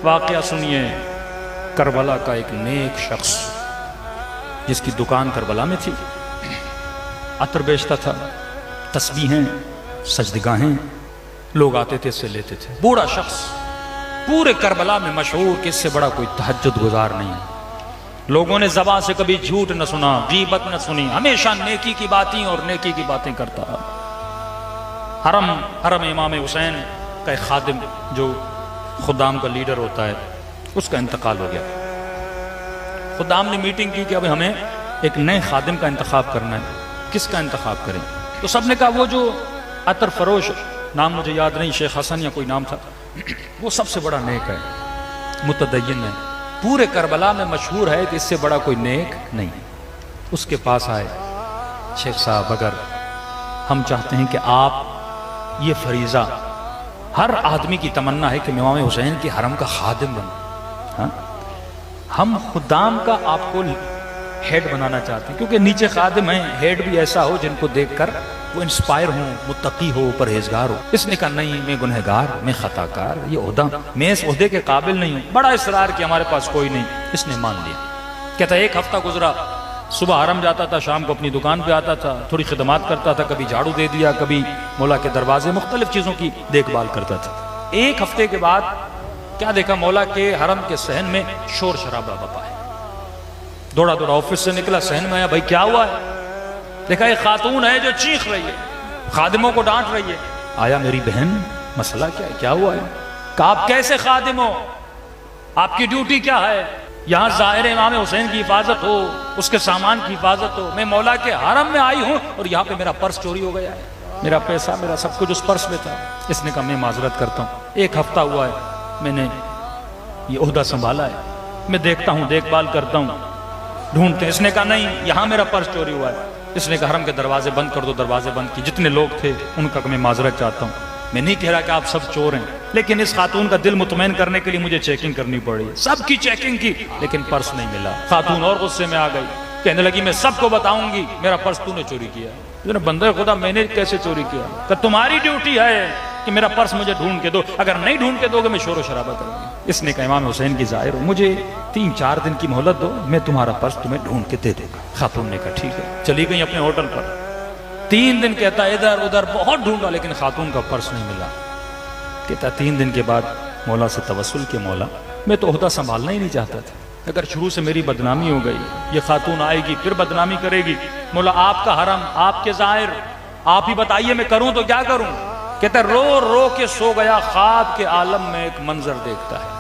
واقعہ سنیے کربلا کا ایک نیک شخص جس کی دکان کربلا میں تھی، عطر بیچتا تھا، تسبیحیں، سجدگاہیں، لوگ آتے تھے اس سے لیتے تھے، بوڑھا شخص پورے کربلا میں مشہور کہ اس سے بڑا کوئی تہجد گزار نہیں، لوگوں نے زبان سے کبھی جھوٹ نہ سنا، غیبت نہ سنی، ہمیشہ نیکی کی باتیں اور نیکی کی باتیں کرتا۔ حرم امام حسین کا ایک خادم جو خدام کا لیڈر ہوتا ہے اس کا انتقال ہو گیا، خدام نے میٹنگ کی کہ اب ہمیں ایک نئے خادم کا انتخاب کرنا ہے، کس کا انتخاب کریں؟ تو سب نے کہا وہ جو عطر فروش، نام مجھے یاد نہیں، شیخ حسن یا کوئی نام تھا، وہ سب سے بڑا نیک ہے، متدین ہے، پورے کربلا میں مشہور ہے کہ اس سے بڑا کوئی نیک نہیں۔ اس کے پاس آئے، شیخ صاحب اگر ہم چاہتے ہیں کہ آپ، یہ فریضہ ہر آدمی کی تمنا ہے کہ امام حسین کے حرم کا خادم بنے، ہم خدام کا آپ کو ہیڈ بنانا چاہتے ہیں، کیونکہ نیچے خادم ہیں، ہیڈ بھی ایسا ہو جن کو دیکھ کر وہ انسپائر ہوں، متقی ہو، پرہیزگار ہو۔ اس نے کہا نہیں، میں گنہگار، میں خطا کار، یہ عہدہ، میں اس عہدے کے قابل نہیں ہوں، بڑا اصرار کہ ہمارے پاس کوئی نہیں۔ اس نے مان لیا۔ کہتا ایک ہفتہ گزرا، صبح حرم جاتا تھا، شام کو اپنی دکان پہ آتا تھا، تھوڑی خدمات کرتا تھا، کبھی جھاڑو دے دیا، کبھی مولا کے دروازے، مختلف چیزوں کی دیکھ بھال کرتا تھا۔ ایک ہفتے کے بعد کیا دیکھا، مولا کے حرم کے صحن میں شور شرابہ بپا ہے۔ دوڑا دوڑا آفس سے نکلا، صحن میں آیا، بھائی کیا ہوا ہے؟ دیکھا ایک خاتون ہے جو چیخ رہی ہے، خادموں کو ڈانٹ رہی ہے۔ آیا، میری بہن مسئلہ کیا ہے، کیا ہوا ہے؟ کہا آپ کیسے خادم ہو، آپ کی ڈیوٹی کیا ہے؟ یہاں ظاہر امام حسین کی حفاظت ہو، اس کے سامان کی حفاظت ہو، میں مولا کے حرم میں آئی ہوں اور یہاں پہ میرا پرس چوری ہو گیا ہے، میرا پیسہ، میرا سب کچھ اس پرس میں تھا۔ اس نے کہا میں معذرت کرتا ہوں، ایک ہفتہ ہوا ہے میں نے یہ عہدہ سنبھالا ہے، میں دیکھتا ہوں، دیکھ بھال کرتا ہوں، ڈھونڈتے ہیں۔ اس نے کہا نہیں، یہاں میرا پرس چوری ہوا ہے۔ اس نے کہا حرم کے دروازے بند کر دو، دروازے بند کی، جتنے لوگ تھے ان کا میں معذرت چاہتا ہوں، میں نہیں کہہ رہا کہ آپ سب چور ہیں، لیکن اس خاتون کا دل مطمئن کرنے کے لیے مجھے چیکنگ کرنی پڑی، سب کی چیکنگ کی لیکن پرس نہیں ملا۔ خاتون اور غصے میں آ گئی، کہنے لگی میں سب کو بتاؤں گی میرا پرس تو نے چوری کیا۔ بندہ خدا میں نے کیسے چوری کیا؟ کہ تمہاری ڈیوٹی ہے کہ میرا پرس مجھے ڈھونڈ کے دو، اگر نہیں ڈھونڈ کے دو گے میں شور و شرابہ کروں گی۔ اس نے کہا امام حسین کی ظاہر ہو، مجھے 3-4 دن کی مہلت دو، میں تمہارا پرس تمہیں ڈھونڈ کے دے دوں گا۔ خاتون نے کہا ٹھیک ہے، چلی گئی اپنے ہوٹل پر۔ 3 دن کہتا ادھر ادھر بہت ڈھونڈا لیکن خاتون کا پرس نہیں ملا۔ کہتا 3 دن کے بعد مولا سے توسل کے مولا میں تو عہدہ سنبھالنا ہی نہیں چاہتا تھا، اگر شروع سے میری بدنامی ہو گئی، یہ خاتون آئے گی پھر بدنامی کرے گی، مولا آپ کا حرم، آپ کے ظاہر، آپ ہی بتائیے میں کروں تو کیا کروں؟ کہتا رو رو کے سو گیا، خواب کے عالم میں ایک منظر دیکھتا ہے۔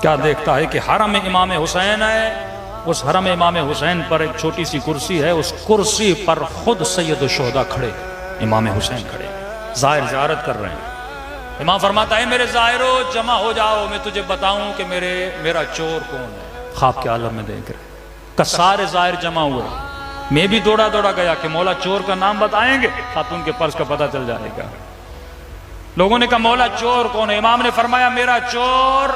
کیا دیکھتا ہے کہ حرم امام حسین ہے، اس حرم امام حسین پر ایک چھوٹی سی کرسی ہے، اس کرسی پر خود سید الشہداء کھڑے، امام حسین کھڑے، ظاہر زیارت کر رہے ہیں۔ امام فرماتا ہے میرے ظاہرو جمع ہو جاؤ، میں تجھے بتاؤں کہ میرا چور کون ہے۔ خواب کے عالم میں دیکھ رہے کہ سارے ظاہر جمع ہوئے، میں بھی دوڑا دوڑا گیا کہ مولا چور کا نام بتائیں گے، خاتون کے پرس کا پتہ چل جائے گا۔ لوگوں نے کہا مولا چور کون ہے؟ امام نے فرمایا میرا چور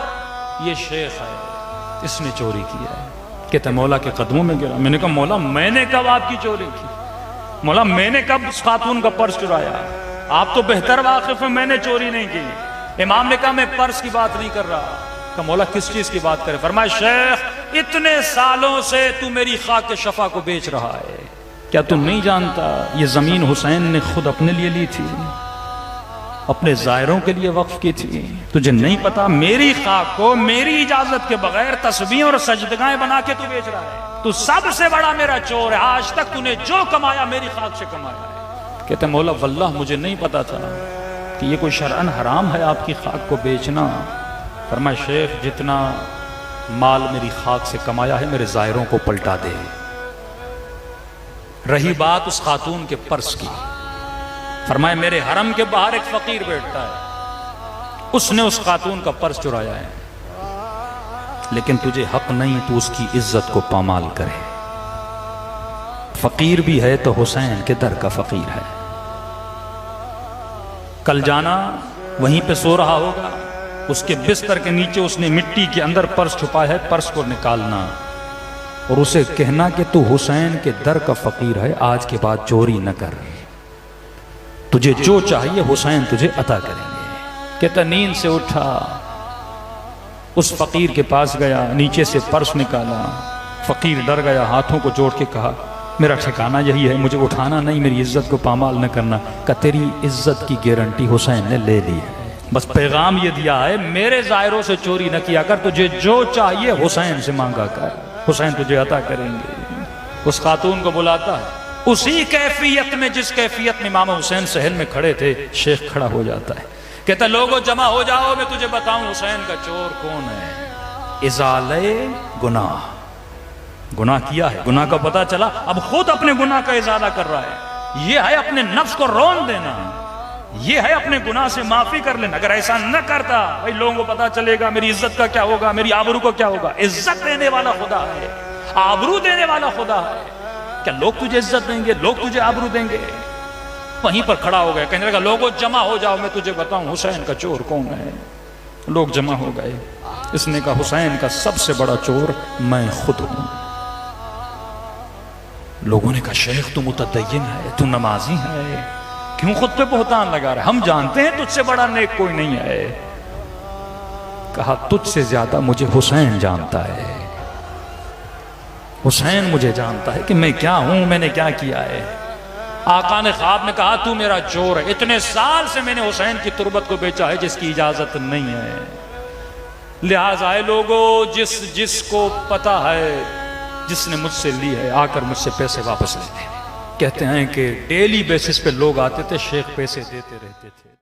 یہ شیخ ہے، اس نے چوری کیا ہے۔ کہتا مولا کے قدموں میں گرا۔ میں نے کہا مولا میں نے کب آپ کی چوری کی؟ مولا میں نے کب اس خاتون کا پرس چرایا؟ آپ تو بہتر واقف ہیں، میں نے چوری نہیں کی۔ امام نے کہا میں پرس کی بات نہیں کر رہا۔ کہ مولا کس چیز کی بات کرے؟ فرمایا شیخ اتنے سالوں سے تو میری خاک شفا کو بیچ رہا ہے، کیا تم نہیں جانتا یہ زمین حسین نے خود اپنے لیے لی تھی، اپنے زائروں کے لیے وقف کی تھی؟ تجھے نہیں پتا میری خاک کو میری اجازت کے بغیر تسبیح اور سجدگاہیں بنا کے تو بیچ رہا ہے؟ تو سب سے بڑا میرا چور ہے، آج تک تو نے جو کمایا میری خاک سے کمایا ہے۔ کہتے مولا واللہ مجھے نہیں پتا تھا کہ یہ کوئی شرعن حرام ہے آپ کی خاک کو بیچنا۔ فرمایا شیخ جتنا مال میری خاک سے کمایا ہے میرے زائروں کو پلٹا دے۔ رہی بات اس خاتون کے پرس کی، فرمایا میرے حرم کے باہر ایک فقیر بیٹھتا ہے، اس نے اس خاتون کا پرس چرایا ہے، لیکن تجھے حق نہیں تو اس کی عزت کو پامال کرے۔ فقیر بھی ہے تو حسین کے در کا فقیر ہے، کل جانا وہیں پہ سو رہا ہوگا، اس کے بستر کے نیچے اس نے مٹی کے اندر پرس چھپا ہے، پرس کو نکالنا اور اسے کہنا کہ تو حسین کے در کا فقیر ہے، آج کے بعد چوری نہ کر، تجھے جو چاہیے حسین تجھے عطا کریں گے۔ کہتا نیند سے اٹھا، اس فقیر کے پاس گیا، نیچے سے پرس نکالا، فقیر ڈر گیا، ہاتھوں کو جوڑ کے کہا میرا ٹھکانہ یہی ہے، مجھے اٹھانا نہیں، میری عزت کو پامال نہ کرنا۔ کہ تیری عزت کی گارنٹی حسین نے لے لی ہے، بس پیغام یہ دیا ہے میرے ظاہروں سے چوری نہ کیا کر، تجھے جو چاہیے حسین سے مانگا کر، حسین تجھے عطا کریں گے۔ اس خاتون کو بلاتا ہے، اسی کیفیت میں جس کیفیت میں امام حسین صحن میں کھڑے تھے، شیخ کھڑا ہو جاتا ہے، کہتا ہے لوگوں جمع ہو جاؤ، میں تجھے بتاؤں حسین کا چور کون ہے۔ ازالے گناہ، گناہ کیا ہے، گناہ کا پتہ چلا، اب خود اپنے گناہ کا ازالہ کر رہا ہے۔ یہ ہے اپنے نفس کو رون دینا، یہ ہے اپنے گناہ سے معافی کر لینا۔ اگر ایسا نہ کرتا بھائی لوگوں کو پتہ چلے گا میری عزت کا کیا ہوگا، میری آبرو کو کیا ہوگا۔ عزت دینے والا خدا ہے، آبرو دینے والا خدا ہے۔ کیا لوگ تجھے عزت دیں گے، لوگ تجھے آبرو دیں گے؟ وہیں پر کھڑا ہو گیا، کہنے لگا لوگوں جمع ہو جاؤ، میں تجھے بتاؤں حسین کا چور کون ہے۔ لوگ جمع ہو گئے، اس نے کہا حسین کا سب سے بڑا چور میں خود ہوں۔ لوگوں نے کہا شیخ تو متدین ہے، تو نمازی ہے، کیوں خود پہ بہتان لگا رہا ہے؟ ہم جانتے ہیں تجھ سے بڑا نیک کوئی نہیں ہے۔ کہا تجھ سے زیادہ مجھے حسین جانتا ہے، حسین مجھے جانتا ہے کہ میں کیا ہوں، میں نے کیا کیا ہے۔ آقا نے خواب میں کہا تو میرا چور ہے، اتنے سال سے میں نے حسین کی تربت کو بیچا ہے جس کی اجازت نہیں ہے۔ لہٰذا لوگوں جس کو پتا ہے، جس نے مجھ سے لی ہے، آ کر مجھ سے پیسے واپس لے لیں۔ کہتے ہیں کہ ڈیلی بیسس پہ لوگ آتے تھے، شیخ پیسے دیتے رہتے تھے۔